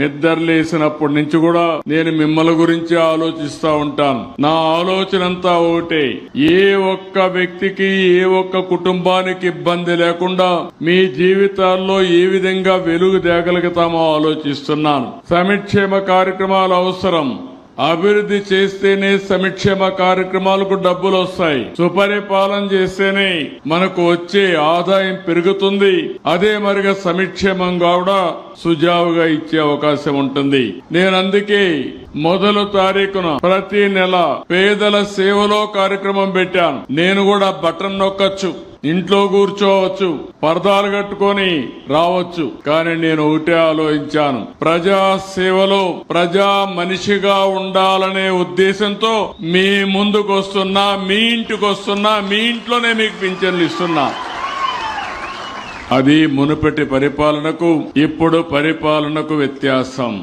నిద్రలేసినప్పటి నుంచి కూడా నేను మిమ్మల్ని గురించి ఆలోచిస్తా ఉంటాను. నా ఆలోచనంతా ఒకటే, ఏ ఒక్క వ్యక్తికి ఏ ఒక్క కుటుంబానికి ఇబ్బంది లేకుండా మీ జీవితాల్లో ఏ విధంగా వెలుగు తేగలుగుతామో ఆలోచిస్తున్నాను. సంక్షేమ కార్యక్రమాలు అవసరం. అభివృద్ధి చేస్తేనే సంక్షేమ కార్యక్రమాలకు డబ్బులు వస్తాయి. సుపరిపాలన చేస్తేనే మనకు వచ్చే ఆదాయం పెరుగుతుంది. అదే మరిగా సంక్షేమం కూడా సుజావుగా ఇచ్చే అవకాశం ఉంటుంది. నేను అందుకే మొదలు తారీఖున ప్రతి నెల పేదల సేవలో కార్యక్రమం పెట్టాను. నేను కూడా బటన్ నొక్కచ్చు, ఇంట్లో కూర్చోవచ్చు, పరదాలు కట్టుకొని రావచ్చు. కానీ నేను ఒకటే ఆలోచించాను, ప్రజా సేవలో ప్రజా మనిషిగా ఉండాలనే ఉద్దేశంతో మీ ముందుకు వస్తున్నా, మీ ఇంటికి వస్తున్నా, మీ ఇంట్లోనే మీకు పింఛన్లు ఇస్తున్నా. అది మునుపటి పరిపాలనకు ఇప్పుడు పరిపాలనకు వ్యత్యాసం.